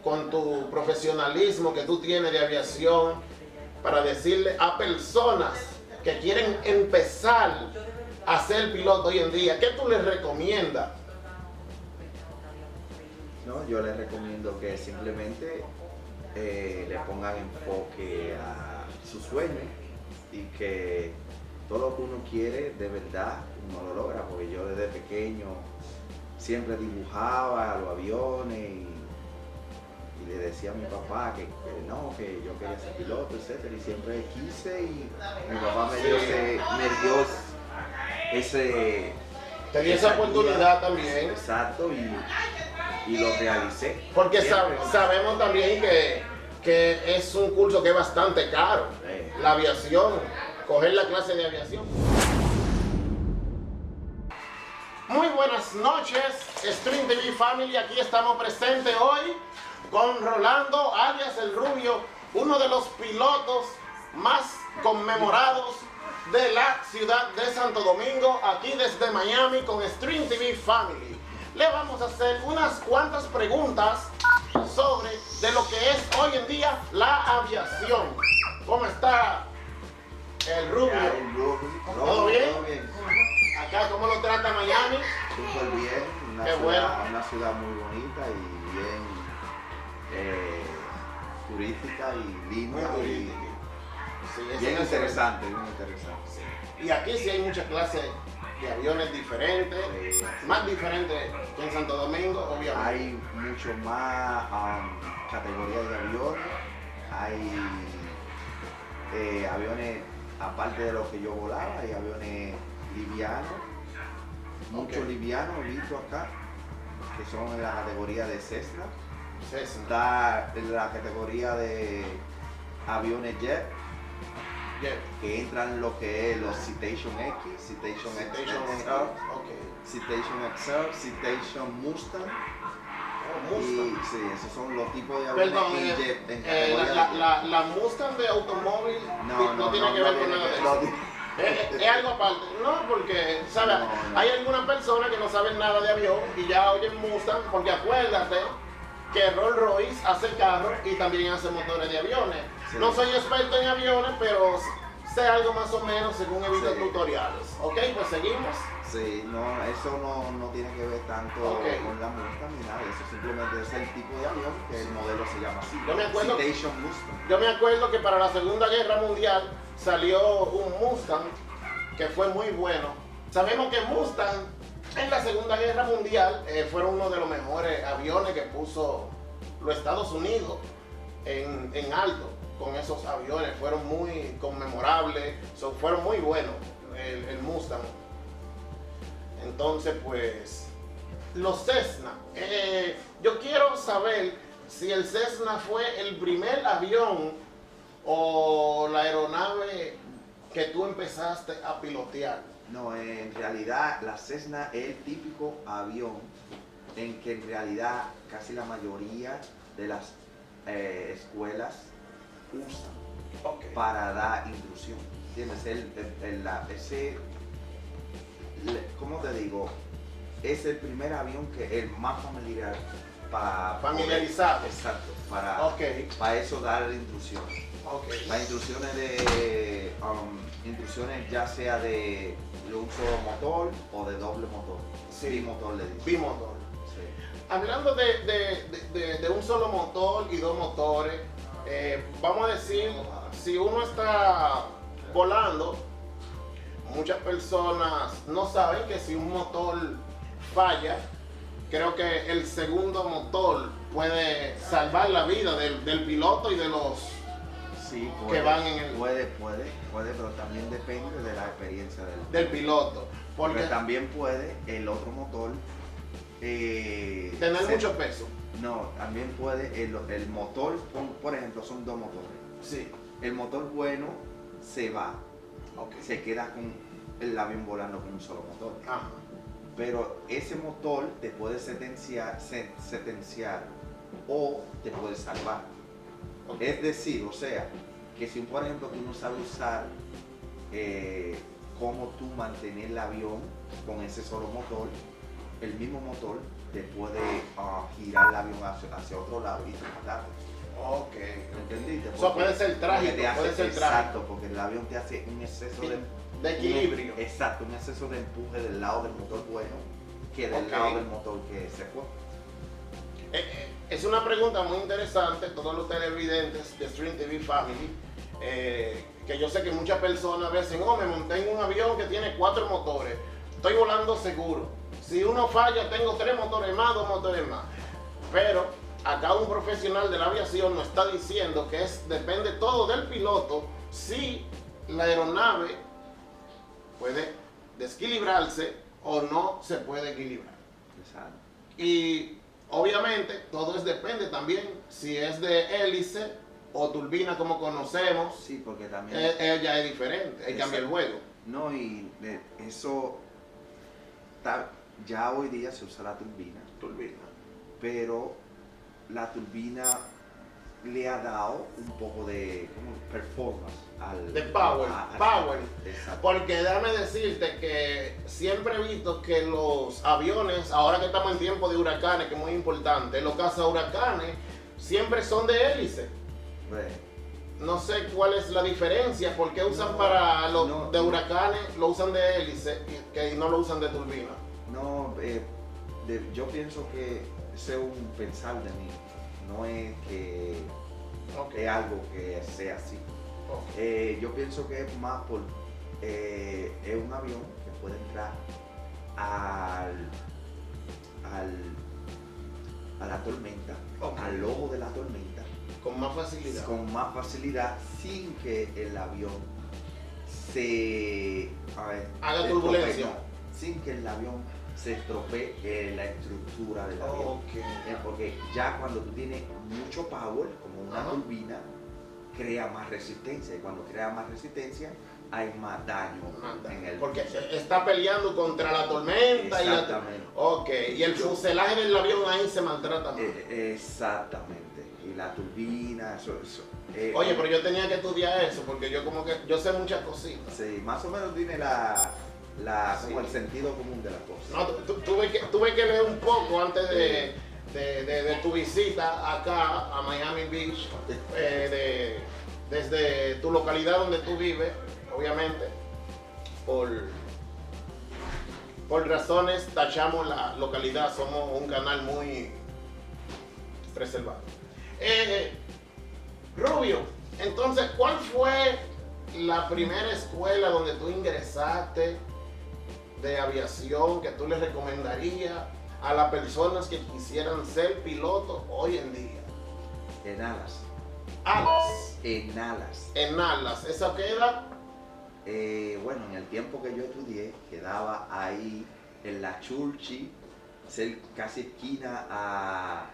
con tu profesionalismo que tú tienes de aviación, para decirle a personas que quieren empezar a ser piloto hoy en día, ¿qué tú les recomiendas? No, yo les recomiendo que simplemente le pongan enfoque a su sueño y que todo lo que uno quiere de verdad uno lo logra, porque yo desde pequeño siempre dibujaba los aviones y le decía a mi papá que no, que yo quería ser piloto, etcétera, y siempre quise, y mi papá me dio esa oportunidad también. Exacto, y lo realicé. Porque sabemos también que es un curso que es bastante caro, la aviación, coger la clase de aviación. Muy buenas noches, Stream TV Family, aquí estamos presentes hoy con Rolando, alias El Rubio, uno de los pilotos más conmemorados de la ciudad de Santo Domingo, aquí desde Miami con Stream TV Family. Le vamos a hacer unas cuantas preguntas sobre de lo que es hoy en día la aviación. ¿Cómo está El Rubio? ¿Todo bien? Todo bien. Acá, ¿cómo lo trata Miami? Súper bien, una ciudad muy bonita y bien turística y linda. Bien interesante, bien interesante. Sí. Y aquí sí hay muchas clases de aviones diferentes, más diferentes que en Santo Domingo, obviamente. Hay mucho más categorías de aviones, hay aviones, aparte de los que yo volaba, hay aviones livianos, muchos livianos he visto acá, que son en la categoría de Cessna. Está en la categoría de aviones jet, que entran lo que es los Citation X, Citation XL, Citation XL, Citation Mustang. Y sí, esos son los tipos de aviones. Perdón, la Mustang de automóvil no tiene que ver con nada de eso. Es algo aparte, no, porque, ¿sabes? Hay algunas personas que no saben nada de avión y ya oyen Mustang, porque acuérdate que Rolls Royce hace carros y también hace motores de aviones. Sí. No soy experto en aviones, pero sé algo más o menos según he visto tutoriales. Ok, pues seguimos. Sí, no, eso no tiene que ver tanto con la Mustang ni nada, eso simplemente es el tipo de avión que el modelo se llama así. Yo me acuerdo que para la Segunda Guerra Mundial salió un Mustang que fue muy bueno. Sabemos que Mustang en la Segunda Guerra Mundial fueron uno de los mejores aviones que puso los Estados Unidos en alto con esos aviones. Fueron muy conmemorables, fueron muy buenos el Mustang. Entonces, pues, los Cessna. Yo quiero saber si el Cessna fue el primer avión o la aeronave que tú empezaste a pilotear. No, en realidad la Cessna es el típico avión en que en realidad casi la mayoría de las escuelas usan para dar instrucción. ¿Entiendes? ¿Cómo te digo? Es el primer avión que el más familiarizado. Exacto, para eso dar instrucciones. Las instrucciones ya sea de un solo motor o de doble motor. Sí. Bimotor le dicen. Bimotor. Sí. Hablando de un solo motor y dos motores, vamos a decir, si uno está volando, muchas personas no saben que si un motor falla, creo que el segundo motor puede salvar la vida del piloto y de los que van en el... Puede, pero también depende de la experiencia del piloto. Porque también puede el otro motor tener mucho peso. No, también puede el motor, por ejemplo, son dos motores. Sí. El motor bueno se va, se queda con el avión volando con un solo motor. Ajá. Pero ese motor te puede sentenciar o te puede salvar. Es decir, o sea, que si por ejemplo tú no sabes usar cómo tú mantener el avión con ese solo motor, el mismo motor te puede girar el avión hacia otro lado y tú matarte. Ok. ¿Entendiste? Eso puede ser trágico, puede ser trágico. Exacto, porque el avión te hace un exceso de equilibrio. Exacto, un exceso de empuje del lado del motor bueno que del lado del motor que se fue. Es una pregunta muy interesante, todos los televidentes de Stream TV Family, que yo sé que muchas personas dicen, oh, me monté en un avión que tiene 4 motores, estoy volando seguro. Si uno falla, tengo 3 motores más, 2 motores más. Pero acá un profesional de la aviación nos está diciendo que depende todo del piloto si la aeronave puede desequilibrarse o no se puede equilibrar. Exacto. Y obviamente todo depende también si es de hélice o turbina como conocemos. Sí, porque también ya es diferente, ahí cambia el juego. No, y eso ya hoy día se usa la turbina, pero la turbina le ha dado un poco de performance de power. Exacto. Porque déjame decirte que siempre he visto que los aviones, ahora que estamos en tiempo de huracanes, que es muy importante, los cazahuracanes siempre son de hélice. No sé cuál es la diferencia, por qué usan para los de huracanes, lo usan de hélice y que no lo usan de turbina. No, yo pienso que ese es un pensar de mí, no es que es algo que sea así. Yo pienso que es más por es un avión que puede entrar a la tormenta, al ojo de la tormenta con más facilidad, sin que el avión se haga turbulencia, sin que el avión se estropee la estructura del avión. Porque ya cuando tú tienes mucho power, como una turbina, crea más resistencia, y cuando crea más resistencia hay más daño en el porque está peleando contra la tormenta. Exactamente. Y el fuselaje del avión ahí se maltrata más. Exactamente. Y la turbina, eso. Oye, pero yo tenía que estudiar eso, porque yo sé muchas cositas. Sí, más o menos tiene como el sentido común de la cosa. No, tuve que leer un poco antes de tu visita acá a Miami Beach, desde tu localidad donde tú vives, obviamente, por razones tachamos la localidad, somos un canal muy preservado. Rubio, entonces, ¿cuál fue la primera escuela donde tú ingresaste de aviación que tú le recomendarías a las personas que quisieran ser pilotos hoy en día? En Alas. Alas. En Alas. En Alas. ¿Esa queda? Bueno, en el tiempo que yo estudié, quedaba ahí en la Churchill, casi esquina a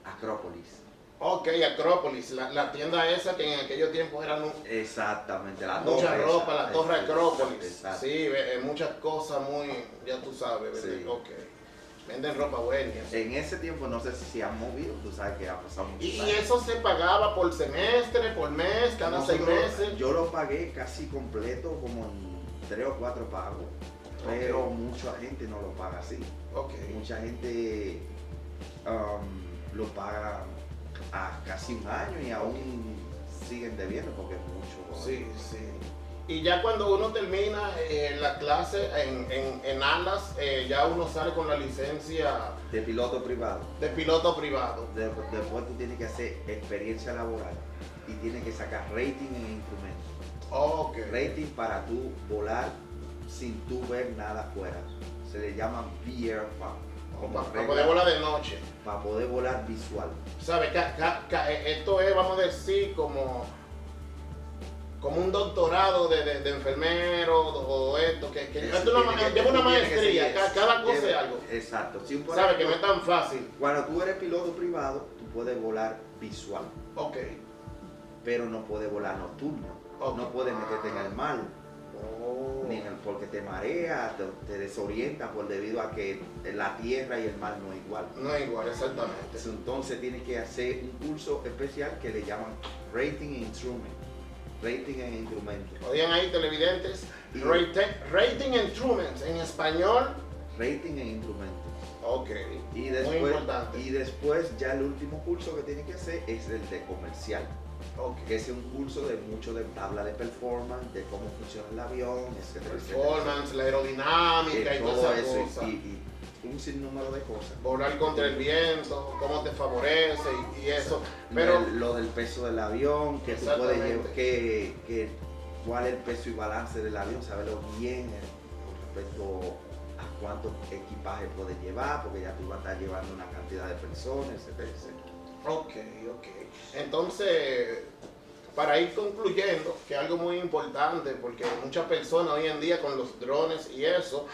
Acrópolis. Ok, Acrópolis, la tienda esa que en aquellos tiempos eran exactamente, mucha ropa, la torre Acrópolis. Sí, muchas cosas muy, ya tú sabes, sí. Venden ropa buena. En ese tiempo no sé si se han movido, tú sabes que ha pasado mucho tiempo. ¿Y eso se pagaba por semestre, por mes, cada 6 meses? Yo lo pagué casi completo, como en 3 o 4 pagos, pero mucha gente no lo paga así. Mucha gente lo paga a casi un año y aún siguen debiendo porque es mucho. Sí. Y ya cuando uno termina la clase en Alas, ya uno sale con la licencia de piloto privado. Después tú tienes que hacer experiencia laboral y tienes que sacar rating en instrumentos. Rating para tú volar sin tú ver nada afuera. Se le llama VFR. Para poder volar de noche. Para poder volar visual. ¿Sabes? Esto es, vamos a decir, como un doctorado de enfermero o esto, lleva una maestría, cada cosa es algo. Exacto. ¿Sabes? Que no es tan fácil. Cuando tú eres piloto privado, tú puedes volar visual. Pero no puedes volar nocturno. No puedes meterte en el mar. Porque te marea, te desorienta debido a que la tierra y el mar no es igual. No es igual, exactamente. Entonces tienes que hacer un curso especial que le llaman Rating Instrument. Rating en instrumentos. Oigan ahí, televidentes, Rating Instruments, en español. Rating en instrumentos. Ok, Y muy después, importante. y después ya el último curso que tiene que hacer es el de comercial. Ok. Que es un curso de mucho de tabla de performance, de cómo funciona el avión, etcétera, etcétera. Performance, la aerodinámica y Todo todas eso esas cosas. y un sinnúmero de cosas. Volar contra el viento, cómo te favorece y eso. Pero Lo del peso del avión, que tú puedes llevar, exactamente. cuál es el peso y balance del avión, saberlo bien con respecto a cuánto equipaje puedes llevar, porque ya tú vas a estar llevando una cantidad de personas, etcétera, etcétera. Ok. Entonces, para ir concluyendo, que es algo muy importante, porque muchas personas hoy en día con los drones y eso,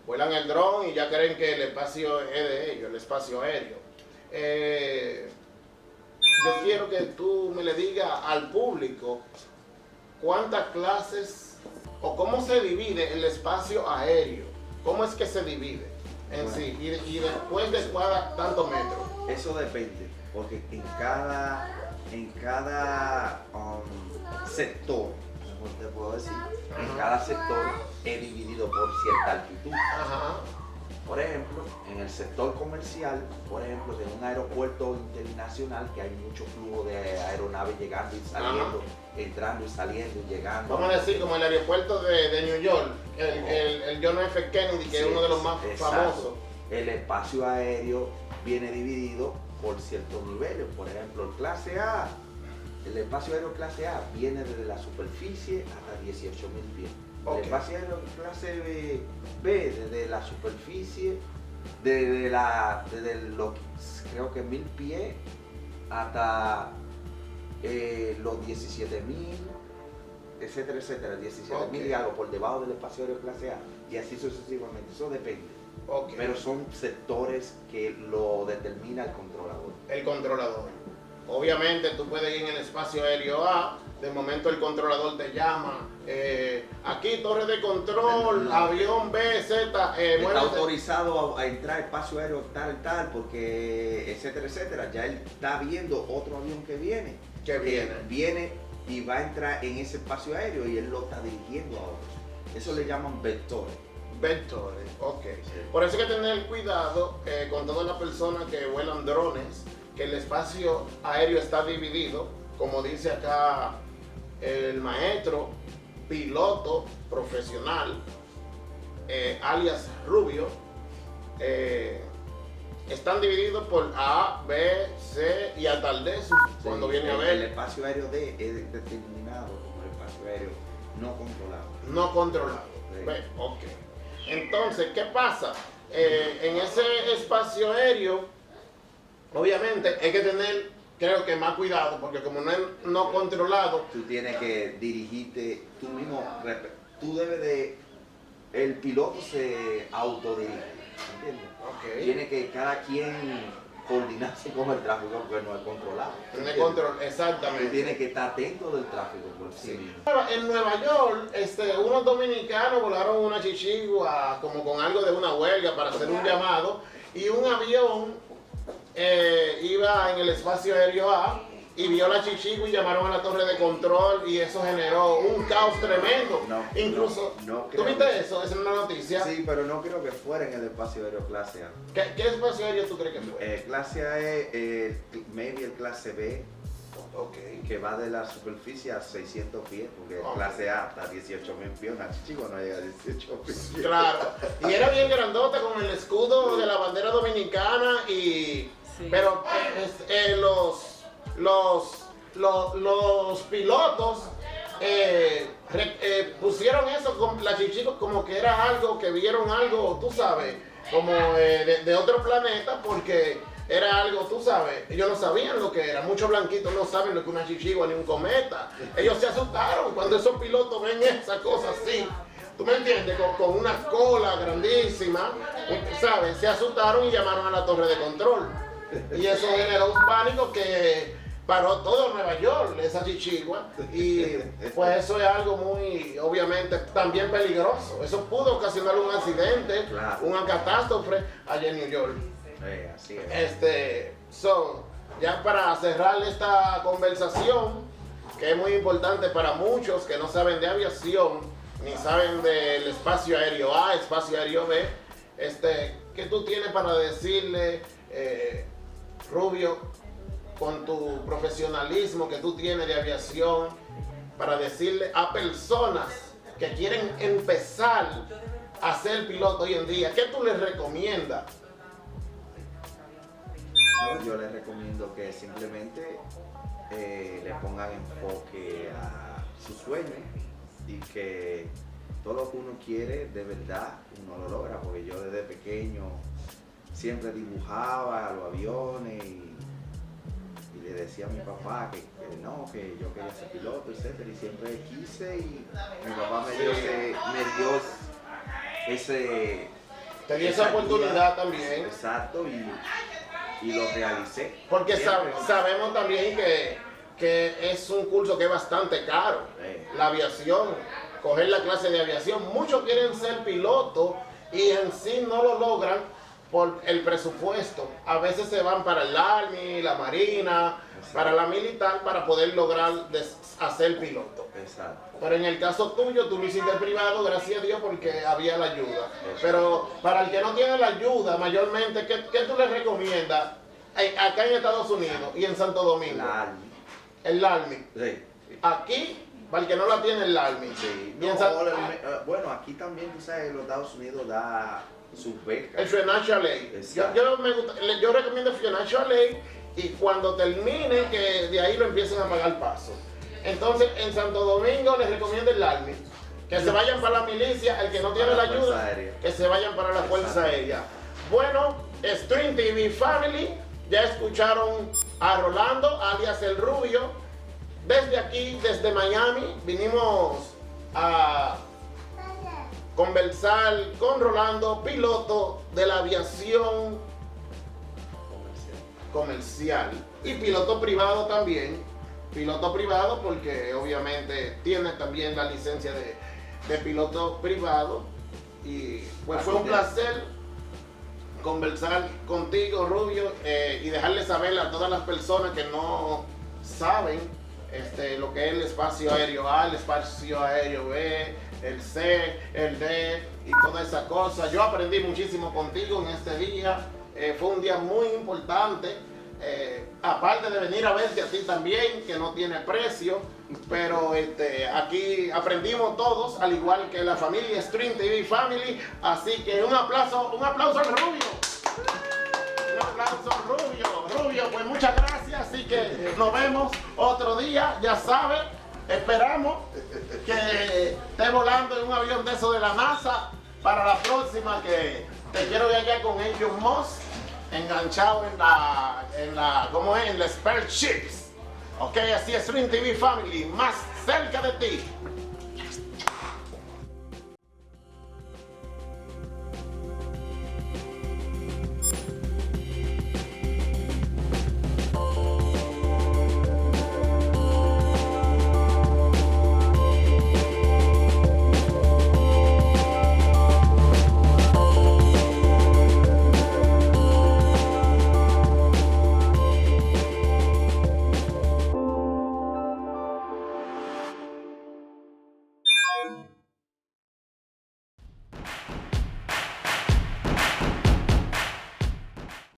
vuelan el dron y ya creen que el espacio es de ellos, el espacio aéreo. Yo quiero que tú me le digas al público cuántas clases o cómo se divide el espacio aéreo, cómo es que se divide en Bueno. sí y después de tantos metros. Eso depende, porque en cada sector, mejor te puedo decir, en cada sector es dividido por cierta altitud. Ajá. Por ejemplo, en el sector comercial, por ejemplo, de un aeropuerto internacional que hay mucho flujo de aeronaves llegando y saliendo, entrando y saliendo y llegando. Vamos a decir como el aeropuerto de New York, el John F. Kennedy, que Sí, es uno de los más exacto. famosos. El espacio aéreo viene dividido por ciertos niveles. Por ejemplo, el clase A, el espacio aéreo clase A viene desde la superficie hasta 18.000 pies. Ok. El espacio aéreo clase B desde la superficie, desde los creo que 1.000 pies hasta los 17.000, etcétera, etcétera, 17.000 y algo por debajo del espacio aéreo clase A, y así sucesivamente. Eso depende. Ok. Pero son sectores que lo determina el controlador. El controlador. Obviamente tú puedes ir en el espacio aéreo A, de momento el controlador te llama, aquí torre de control, No. avión B, Z, Está muévete. autorizado a entrar espacio aéreo tal, porque etcétera, etcétera. Ya él está viendo otro avión que viene. Que viene. Viene y va a entrar en ese espacio aéreo y él lo está dirigiendo a otro. Eso le llaman vectores. Vectores, ok. Sí. Por eso hay que tener cuidado con todas las personas que vuelan drones, que el espacio aéreo está dividido, como dice acá el maestro, piloto profesional, alias Rubio, están divididos por A, B, C y hasta el D, cuando Sí, viene a el ver, espacio aéreo D es determinado como el espacio aéreo no controlado. no controlado. Sí. Ve, ok. Entonces, ¿qué pasa? En ese espacio aéreo, obviamente hay que tener, creo que más cuidado, porque como no es no controlado, Tú tienes que dirigirte tú mismo, tú debes de, el piloto se autodirige, ¿entiendes? ok, Tiene que cada quien coordinarse con el tráfico porque no es controlado. tiene ¿entiendes? control, Tú exactamente. tienes que estar atento del tráfico por sí mismo. En Nueva York, unos dominicanos volaron una chichigua como con algo de una huelga para hacer un llamado y un avión iba en el espacio aéreo A y vio la chichigua y llamaron a la torre de control y eso generó un caos tremendo. No, Incluso, no ¿tú creo viste que- eso? Esa es una noticia. Sí, pero no creo que fuera en el espacio aéreo clase A. ¿Qué espacio aéreo tú crees que fue? Clase A es maybe el clase B, Ok. que va de la superficie a 600 pies, porque Ok. clase A hasta 18.000 pies, una chichigua no llega a 18 pies. Claro. Y era bien grandota con el escudo de la bandera dominicana y... Sí. Pero los pilotos pusieron eso con la chichigua como que era algo, que vieron algo, tú sabes, como de otro planeta, porque era algo, tú sabes, ellos no sabían lo que era. Muchos blanquitos no saben lo que es una chichigua ni un cometa. Ellos se asustaron cuando esos pilotos ven esa cosa así. ¿Tú me entiendes? Con una cola grandísima, ¿sabes? Se asustaron y llamaron a la torre de control. Y eso generó un pánico que paró todo Nueva York, esa chichigua. Y pues eso es algo muy, obviamente, también peligroso. Eso pudo ocasionar un accidente, Claro. una catástrofe allá en New York. Así es. Ya para cerrar esta conversación, que es muy importante para muchos que no saben de aviación, ni saben del espacio aéreo A, espacio aéreo B, que tú tienes para decirle, Rubio, con tu profesionalismo que tú tienes de aviación, para decirle a personas que quieren empezar a ser piloto hoy en día? ¿Qué tú les recomiendas? Yo les recomiendo que simplemente le pongan enfoque a su sueño y que todo lo que uno quiere de verdad uno lo logra, porque yo desde pequeño siempre dibujaba los aviones y le decía a mi papá que no, que yo quería ser piloto, etcétera, y siempre quise, y mi papá me dio esa oportunidad también. Exacto, y lo realicé. Porque sabemos también que es un curso que es bastante caro, la aviación, coger la clase de aviación. Muchos quieren ser pilotos y en sí no lo logran por el presupuesto. A veces se van para el Army, la Marina, para la militar, para poder lograr hacer piloto. Exacto. Pero en el caso tuyo, tú lo hiciste privado, gracias a Dios, porque había la ayuda. Exacto. Pero para el que no tiene la ayuda, mayormente, ¿qué tú le recomiendas acá en Estados Unidos y en Santo Domingo? La Army. El Army. Sí. Aquí, para el que no la tiene, el Army. Sí. Bueno, aquí también, tú sabes, los Estados Unidos da sus becas. El Financial Aid. Yo recomiendo el Financial Aid, y cuando termine, que de ahí lo empiecen a pagar paso. Entonces, en Santo Domingo les recomiendo el Army. Que se vayan para la milicia, el que no tiene la ayuda, que se vayan para la Fuerza Aérea. Bueno, Stream TV Family, ya escucharon a Rolando, alias El Rubio. Desde aquí, desde Miami, vinimos a conversar con Rolando, piloto de la aviación comercial y piloto privado también. Piloto privado porque obviamente tiene también la licencia de piloto privado. Y pues fue un placer conversar contigo, Rubio, y dejarle saber a todas las personas que no saben lo que es el espacio aéreo A, el espacio aéreo B, el C, el D y toda esa cosa. Yo aprendí muchísimo contigo en este día. Fue un día muy importante, aparte de venir a verte a ti también, que no tiene precio, pero aquí aprendimos todos, al igual que la familia Stream TV Family. Así que un aplauso al Rubio. Un aplauso al Rubio, pues muchas gracias. Así que nos vemos otro día, ya sabes. Esperamos que esté volando en un avión de eso de la NASA para la próxima, que te quiero ver allá con Elon Musk enganchado en la ¿cómo es? En la Spare Chips. Ok, así es, Stream TV Family, más cerca de ti.